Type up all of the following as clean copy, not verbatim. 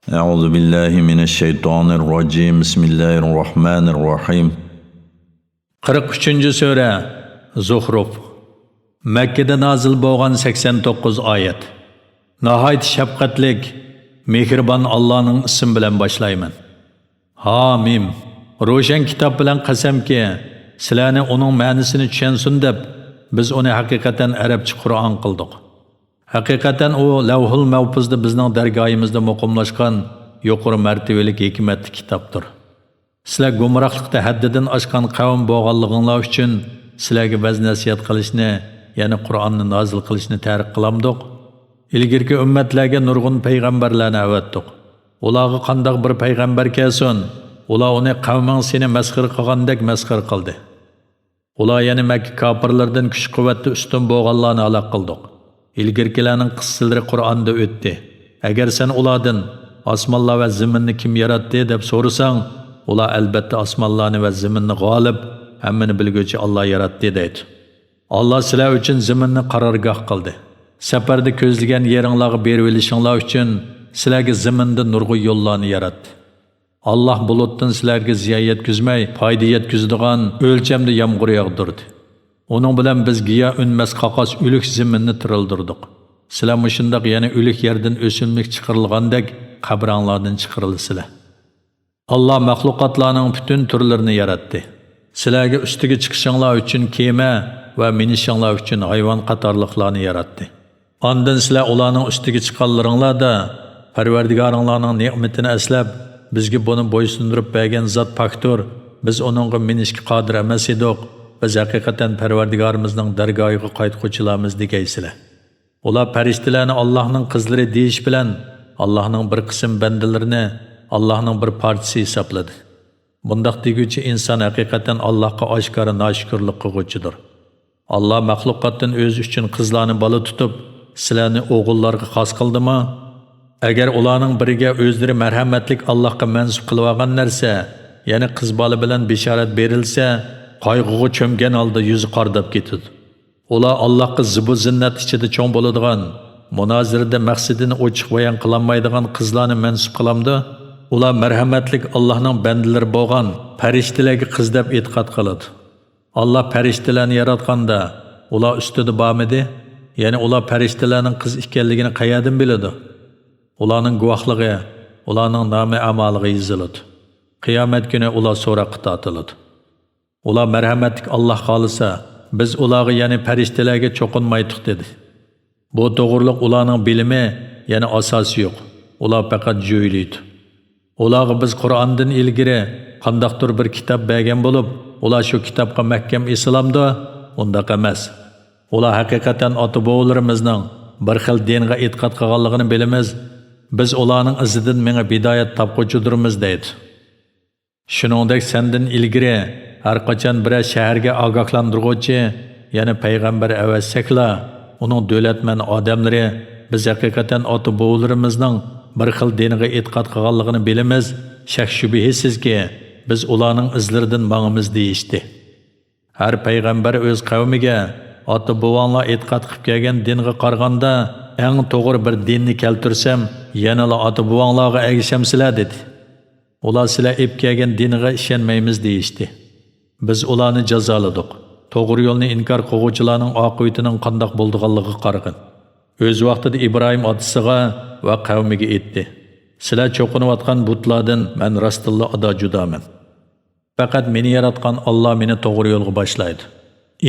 أعوذ بالله من الشيطان الرجيم بسم الله الرحمن الرحيم 43. Sura Zuhruf Mekke'de nazil bo'lgan 89 oyat. Nahayt shafqatlik, mehribon Allohning ismi bilan boshlayman. Hamim. Ro'shan kitob bilan qasamki, sizlarni uning ma'nosini tushunsin deb biz uni haqiqatan arabcha Qur'on qildik. Haqiqatan u Lavhul Mahfuzda bizning dargoyimizda muqimlashgan yuqori martabalik hikmatli kitobdir. Sizlar gumrohlikda haddidan oshgan qavm bo'lganliginglar uchun sizlarga ba'z nasihat qilishni, ya'ni Qur'onni nozil qilishni targ'ib qilamdik. Ilgirki ummatlarga nurg'un payg'ambarlarni avatdik. Ularga qandoq bir payg'ambar kelsin, ular uni qavming seni masxir qilgandek masxir qildi. Ular yana Makka kofirlardan kuch-quvvatda ustun bo'lganlarni halok qildik. İlgirkilarning qissalari Qur'onda o'tdi. Agar sen ulardan osmonlar va zaminni kim yaratdi deb so'rasang, ular albatta osmonlarni va zaminni g'olib, hammani bilguvchi Alloh yaratdi deydi. Alloh sizlar uchun zaminni qarorgoh qildi. Safarda ko'zlagan yeringlarga berib olishinglar uchun sizlarga zaminda nurg'un yo'llarni yaratdi. Alloh bulutdan sizlarga ziyon yetkazmay, foyda yetkazadigan o'lchamda yomg'ir yog'dirdi. Onun bilan biz giya unmas qaqos o'lik zaminni tirildirdik. Sizlar mushundaq yana o'lik yerdan o'simlik chiqarilgandek qabranglardan chiqarilsizlar. Alloh maxluqotlarning butun turlarini yaratdi. Sizlarga ustiga chiqishinglar uchun kema va minishinglar uchun hayvon qatorliqlarni yaratdi. Ondan sizlar ularning ustiga chiqqanlaringlarda Parvardigoringlarning ne'matini aslab, bizga buni bo'ysundirib bergan zot paktur, biz uningga minishga qodir emas edik. Biz haqiqatan Parvardigorimizning dargohiga qaytquchilarimiz degaysizlar. Ular farishtalarni Allohning qizlari deyish bilan Allohning bir qism bandalarini Allohning bir parchasi hisobladi. Bundaq deguchi inson haqiqatan Allohga oshkora noshukrlik qilguchidir. Alloh maxluqotdan o'zi uchun qizlarni bola tutib, sizlarni o'g'illarga xos qildimi? Agar ularning biriga o'zlari marhamatlik Allohga mansub qilib olgan narsa, ya'ni qiz bola bilan bishorat berilsa, qayg'uga cho'mgan holda yuzi qordab ketadi. Ular Allohga zibu zinnat ichida cho'ng bo'ladigan, munozirada maqsadini ochiq bayon qilolmaydigan qizlarni mansub qilamdi. Ular marhamatlik Allohning bandalari bo'lgan farishtalarga qiz deb e'tiqod qiladi. Alloh farishtalarni yaratganda ular ustida bormidi? Ya'ni ular farishtalarning qiz ekanligini qayerdan biladi? Ularning guvohligi, ularning nomi amaliga yoziladi. Qiyomat kuni ular so'roqqa tortiladi. Ular marhamatlik Alloh xolisa, biz ularga ya'ni farishtalarga cho'qinmaydik dedi. Bu to'g'riliq ularning bilimi, ya'ni asosi yo'q. Ular faqat jo'ylaydi. Ularga biz Qur'ondan ilgari qandaqdir bir kitob bergan bo'lib, ular shu kitobga mahkam islomda, undaq emas. Ular haqiqatan ota-bovlarimizning bir xil dinga e'tiqod qilganligini bilamiz. Biz ularning izidan menga hidoyat topquchidirmiz deydi. Shuningdek sendan ilgari har qachon bir shaharga ogohlantiruvchi, ya'ni payg'ambar avatsakla, uning davlatman odamlari biz haqiqatan ota-bovlarimizning bir xil diniga e'tiqod qilganligini bilamiz. Shak shubhisizki, biz ularning izlaridan mangimiz deyishdi. Har payg'ambar o'z qavmiga ota-bovanglar e'tiqod qilib kelgan dinga qaraganda eng to'g'ri bir dinni keltirsam, yana ota-bovanglarga ergashamsizlar dedi. Ular sizlar ep kelgan diniga ishonmaymiz deyishdi. Biz ularni jazoladik. To'g'ri yo'lni inkor qiluvchilarning oqibatining qandoq bo'lganligiga qaragin. O'z vaqtida Ibrohim otasiga va qavmiga aytdi. Sizlar cho'qinayotgan butlardan men rostilla ado judaman. Faqat meni yaratgan Alloh meni to'g'ri yo'lga boshlaydi.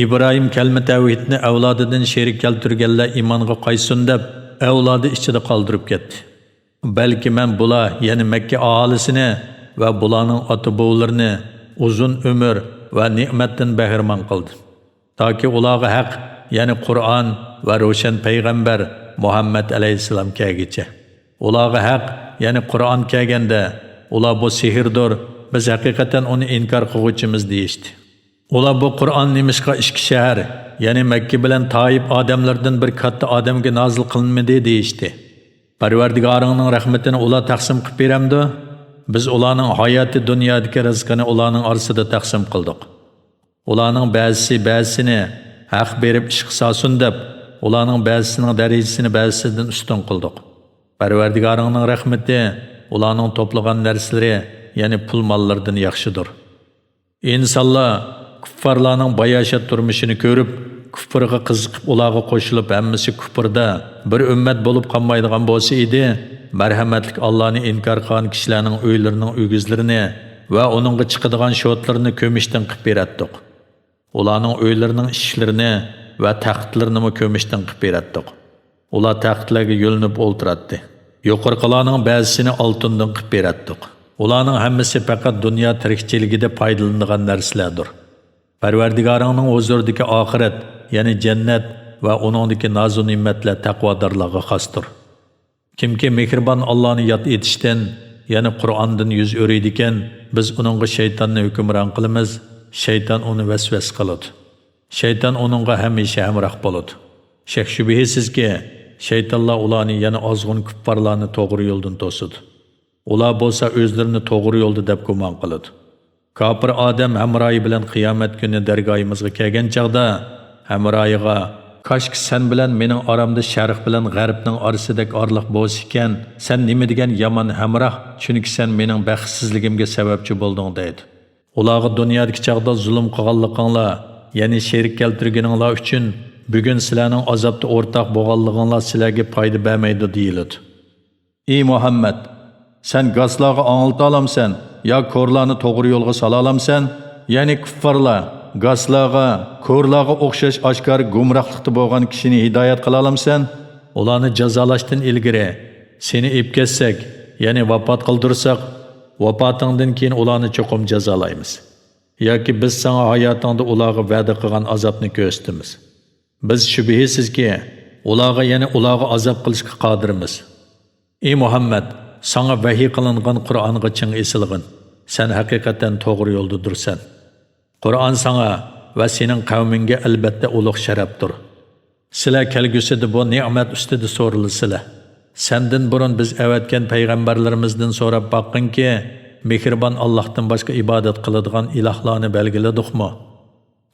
Ibrohim kalma tavhidni avlodidan sherik keltirganlar iymonga qaytsin deb avlodi ichida qoldirib ketdi. Balki men bular, ya'ni Makka aholisini va bularning ota-bovlarini uzun umr va ne'matdan bahramand qildi. Toki ularga haq, ya'ni Qur'on va ro'shan payg'ambar Muhammad alayhisalom kelgicha. Ularga haq, ya'ni Qur'on kelganda, ular bu sehrdir, biz haqiqatan uni inkor qiluvchimiz deyishdi. Ular bu Qur'on nimishqa ikki shahar, ya'ni Makka bilan Toyib odamlardan bir katta odamga nozil qilinmadi deyishdi. Parvardigoringning rahmatini ular taqsim qilib beramdi. Biz ularning hayoti dunyodagi rizqini ularning orasida taqsim qildik. Ularning ba'zisini haq berib ish qilsin deb, ularning ba'zisining darajasini ba'zisidan ustun qildik. Parvardigoringning rahmati ularning to'plagan narsalari, ya'ni pul mollardan yaxshidir. İnsanlar kuffarlarning bayashat turmushini ko'rib, kufrga qiziqib ularga qo'shilib, hammasi kufrda bir ummat bo'lib qolmaydigan bo'lsa edi, marhamatlik Allohni inkor qilgan kishilarning uylarining o'gizlarini va uningga chiqadigan shotlarini ko'mishdan qilib beratdik. Ularning uylarining ishlarini va taxtlarini ko'mishdan qilib beratdik. Ular taxtlarga yo'linib o'ltiradi. Yuqorqilarning ba'zisini oltindan qilib beratdik. Ularning hammasi faqat dunyo tirikchiligida foydalanadigan narsalardir. Parvardigoringning huzuridagi oxirat, ya'ni jannat va uningdagi noz-u ne'matlar taqvodorlarga xosdir. Kimki mehribon Allohni yod etishdan, ya'ni Qur'ondan yuz o'raydi ekan, biz uningga shaytonni hukmron qilamiz, shayton uni vasvas qiladi. Shayton uningga hamisha hamroh bo'ladi. Shak shubhisizki, shaytonlar ularni, ya'ni ozg'un kuffarlarni to'g'ri yo'ldan to'sadi. Ular bo'lsa o'zlarini to'g'ri yo'lda deb gumon qiladi. Kafir odam hamroyi bilan qiyomat kuni dargoyimizga kelgan chaqda hamroyiga "Kashki sen bilan mening oramda sharq bilan g'arbning orasidek orliq bo'lsa ekan, sen nima degan yomon hamroh, chunki sen mening baxtsizligimga sababchi bo'lding" deydi. Ularga dunyodagi chaqda zulm qilganliginglar, ya'ni sherik keltirganinglar uchun bugun sizlarning azobda o'rtoq bo'lganliginglar sizlarga foyda bermaydi deyiladi. Ey Muhammad, sen gazlarga anglata olamsan, yo ko'rlarni to'g'ri yo'lga sola olamsan? Ya'ni kuffarlar gazlarga, ko'rlarga o'xshash oshkor gumrohlikda bo'lgan kishini hidoyat qila olamsan? Ularni jazolashdan ilgari seni epketsak, ya'ni vafot qildirsak, vafotingdan keyin ularni cho'qim jazolaymiz. Yoki biz sana hayotingda ularga va'da qilgan azobni ko'rsatamiz. Biz shubhisizki, ularga, ya'ni ularga azob qilishga qodirmiz. Ey Muhammad, sana vahiy qilingan Qur'onga chin esilg'in. Sen haqiqatan to'g'ri yo'ldadursan. Qur'on sana va sening qavmingga albatta ulug' sharafdir. Sizlar kelgusida bu ne'mat ustida so'rilisizlar. Sendan burun biz avatgan payg'ambarlarimizdan so'rab boqqinki, mehribon Allohdan boshqa ibodat qiladigan ilohlarni belgiladikmi?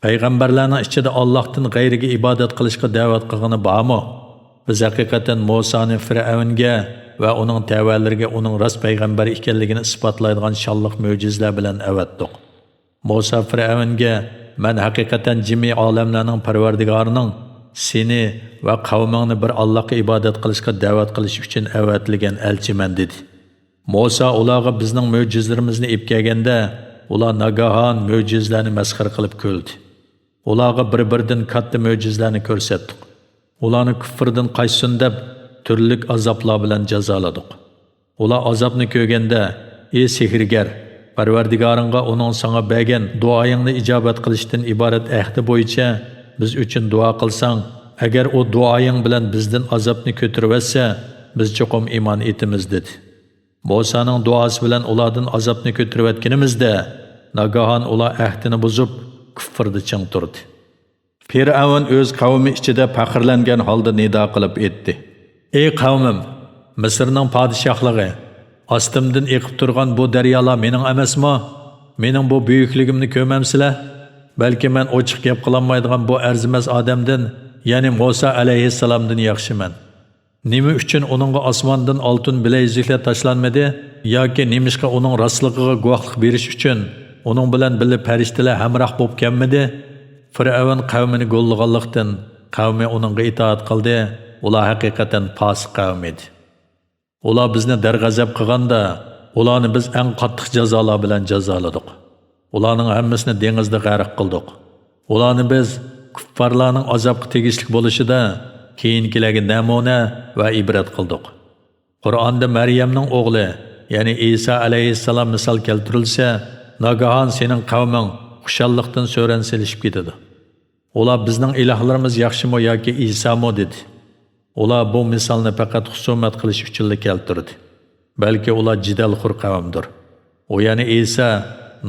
Payg'ambarlarning ichida Allohdan g'ayriga ibodat qilishga da'vat qilgani bormi? Biz haqiqatan Musoni Fir'avnga va uning tavallariga uning rost payg'ambar ekanligini isbotlaydigan shonliq mo'jizalar bilan avatdik. Musa Fir'avnga "Men haqiqatan jami olamlarning parvardigorining seni va qavmingni bir Allohga ibodat qilishga da'vat qilish uchun avatlagan elchiman" dedi. Musa ularga bizning mo'jizalarimizni epkaganda, ular nagahan mo'jizalarni masxara qilib kuldi. Ularga bir-biridan katta mo'jizalarni ko'rsatdik. Ularni kufrdan qaytsin deb turlik azoblar bilan jazoladik. Ular azobni ko'rganda, "Ey sehrgar, Parvardigoringga uning sana bergan duoyingni ijobat qilishdan iborat ahdi bo'yicha biz uchun duo qilsang, agar u duoying bilan bizdan azobni ko'tarsa, biz cho'qim iymon etamiz" dedi. Musaning duosi bilan ulardan azobni ko'tarayotganimizda, nagahan ular ahdini buzib, kufrda ching turdi. Fir'avn o'z qavmi ichida faxrlangan holda nido qilib aytdi: "Ey qavmim, Misrning podshohligi, ostimdan eqib turgan bu daryolar mening emasmi? Mening bu buyukligimni ko'rmamsizlar? Balki men ochiq gap qilolmaydigan bu arzimas odamdan, ya'ni Musa alayhissalomdan yaxshiman. Nima uchun uningga osmondan oltin bileziklar tashlanmadi yoki nimishqa uning rostligiga guvohlik berish uchun uning bilan birga farishtalar hamroh bo'lib kelmadi?" Fir'avn qavmini go'llaganlikdan qavmi uningga itoat qildi. Ular haqiqatan fosiq qavm edi. Ular bizni darg'azab qilganda, ularni biz eng qattiq jazolar bilan jazoladik. Ularning hammasini dengizda g'arq qildik. Ularni biz kuffarlarning azobga tegishli bo'lishida keyingilarga namuna va ibrat qildik. Qur'onda Maryamning o'g'li, ya'ni Isa alayhissalom misol keltirilsa, nagahan sening qavming xushallikdan so'ran silishib ketadi. Ular bizning ilohlarimiz yaxshimi yoki Isomi dedi. Ular bu misolni faqat husumat qilish uchun keltirdi. Balki ular jidalxo'r qavmdir. O ya'ni Isa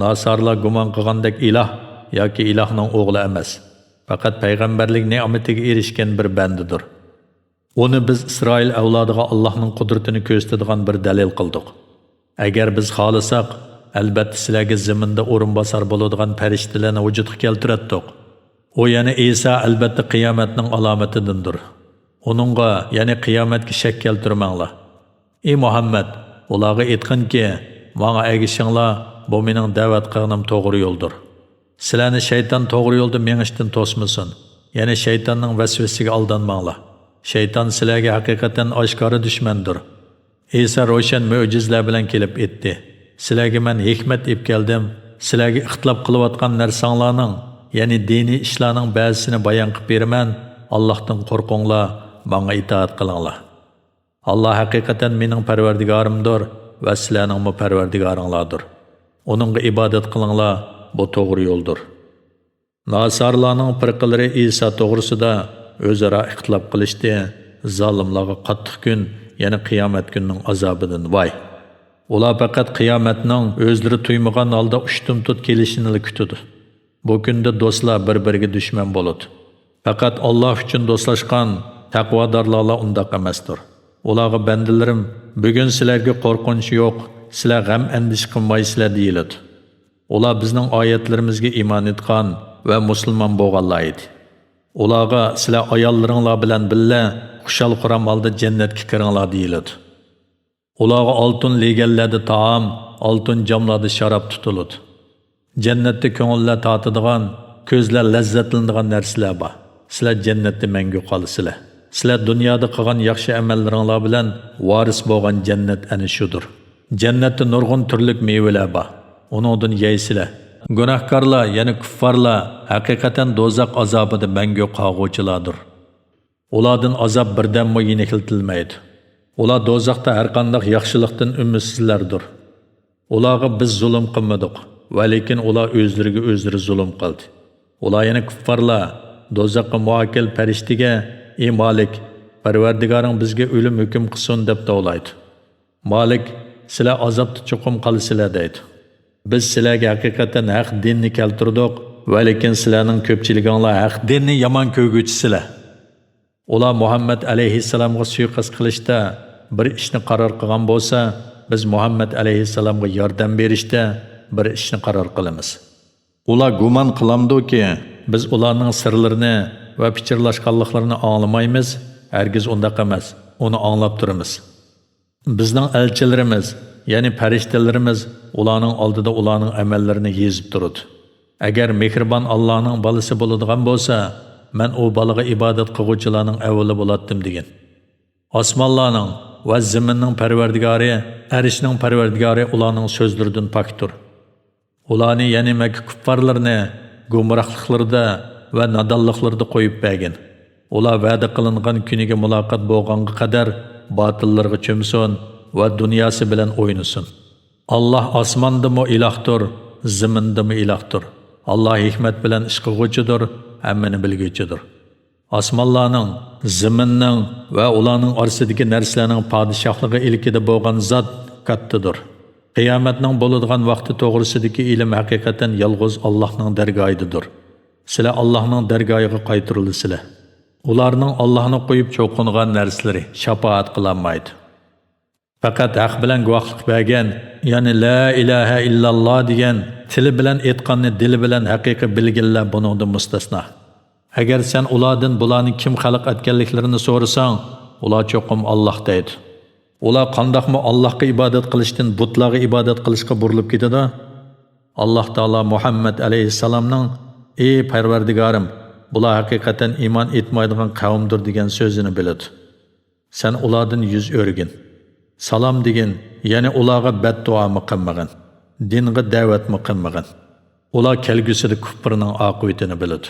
Nasarlar gumon qilgandek iloh yoki ilohning o'g'li emas. Faqat payg'ambarlik ne'matiga erishgan bir bandidir. Uni biz Isroil avlodiga Allohning qudratini ko'rsatadigan bir dalil qildik. Agar biz xohlasak, albatta sizlarga zaminda o'rinbosar bo'ladigan farishtalarni vujudga keltirdik. O ya'ni Isa albatta qiyomatning alomatidir. Onunğa, ya'ni qiyomatga shak keltirmanglar. Ey Muhammad, ularga aytqinki, "Manga egishinglar, bu mening da'vat qilganim to'g'ri yo'ldir." Sizlarni shayton to'g'ri yo'lda mengishdan to'smasin. Ya'ni shaytonning vasvasiga aldanmanglar. Shayton sizlarga haqiqatan oshkora dushmandir. İsa ro'shan mo'jizlar bilan kelib etdi. Sizlarga men hikmat ib keldim. Sizlarga ixtilof qilayotgan narsanglarning, ya'ni diniy ishlarning ba'zisini bayon qilib beraman. Allohdan qo'rqinglar, menga itoat qilinglar. Allah haqiqatan mening Parvardigorimdir va sizlarning Parvardigoringlardir. Uningga ibodat qilinglar, bu to'g'ri yo'ldir. Nasarlarning firqalari İsa to'g'risida o'zaro ixtilof qilishdi. Zolimlarga qattiq kun, ya'ni qiyomat kunining azobidan voy. Ular faqat qiyomatning o'zlari tuymagan holda ushtum-tut kelishini kutadi. Bu kunda do'stlar bir-biriga dushman bo'ladi. Faqat Alloh uchun do'stlashgan taqvodorlar undaq emasdir. Ularga bandalarim, bugun sizlarga qo'rqinch yo'q, sizlar g'am andish qilmaysizlar deyiladi. Ular bizning oyatlarimizga iymon etgan va musulmon bo'lganlar edi. Ularga sizlar ayollaringlar bilan birga xushal quram holda jannatga kiringlar deyiladi. Ularga oltin legallarda taom, oltin jamlarda sharob tutiladi. Jannatda ko'ngillar tatadigan, ko'zlar lazzatlanadigan narsalar bor. Sizlar jannatda mangu qolasizlar. Sizlar dunyoda qilgan yaxshi amallaringlar bilan varis bo'lgan jannat ana shudir. Jannatda nurg'un turlik mevalar bor. Uningdan yeysizlar. Gunohkorlar, ya'ni kuffarlar haqiqatan do'zax azobida mangu qolg'uvchilardir. Ulardan azob birdammo yengiltilmaydi. Ular do'zaxda har qanday yaxshilikdan umidsizlardir. Ularga biz zulm qilmadik, va lekin ular o'zlariga o'zlari zulm qildi. Ular yana kuffarlar do'zaxga muvakkil farishtaga, "Ey Malik, Parvardigoring bizga o'lim hukm qilsin" deb davlaydi. Malik, "Sizlar azobda cho'qim qolasizlar" deydi. Biz sizlarga haqiqatan haq dinni keltirdik, va lekin sizlarning ko'pchiliginglar haq dinni yomon ko'rguvchisizlar. Ular Muhammad alayhissalomga suiqasd qilishda bir ishni qaror qilgan bo'lsa, biz Muhammad alayhissalomga yordam berishda bir ishni qaror qilamiz. Ular gumon qilamdiki, biz ularning sirlarini va fikrlashganliklarini anglamaymiz. Hargiz undaq emas, uni anglab turamiz. Bizning elchilarimiz, ya'ni farishtalarimiz ularning oldida ularning amallarini yezib turadi. Agar mehribon Allohning bolasi bo'ladigan bo'lsa, men u bolaga ibodat qiluvchilarning avvali bo'latdim degan. Osmonlarning va zaminning Parvardigori, arishning Parvardigori ularning so'zlaridan pokdir. Ularni, ya'ni Makka kuffarlarini gumrohliklarida va nodonliklarida qo'yib bergan. Ular va'da qilingan kuniga muloqot bo'lganga qadar botillarga cho'msin va dunyosi bilan o'ynasin. Alloh osmondami ilohdir, zamindami ilohdir. Alloh hikmat bilan ish qiluvchidir, hammani bilguvchidir. Osmonlarning, zaminning va ularning orasidagi narsalarning podshohligi ilkida bo'lgan zot kattadir. Qiyomatning bo'ladigan vaqti to'g'risidagi ilm haqiqatan yolg'iz Allohning dargohidadir. Sizlar Allohning dargohiga qaytirilasizlar. Ularning Allohni qo'yib cho'qingan narsalari shafaat qilolmaydi. Faqat haq bilan guvohlik bergan, ya'ni la ilaha illalloh degan tili bilan aytganni dili bilan haqiqiy bilganlar buningdan mustasno. Agar sen ulardan bularni kim xalq etganliklarini so'rasang, ular cho'qim Alloh deydi. Ular qandoqmi Allohga ibodat qilishdan butlarga ibodat qilishga burilib ketadi? Alloh taolo Muhammad alayhissalomning "Ey Parvardigorim, bular haqiqatan iymon etmaydigan qavmdir" degan so'zini biladi. Sen ulardan yuz o'rgin. Salom degin, ya'ni ularga beddua qilmagin, dinga da'vat qilmagin. Ular kelgusida kufrning oqibatini biladi.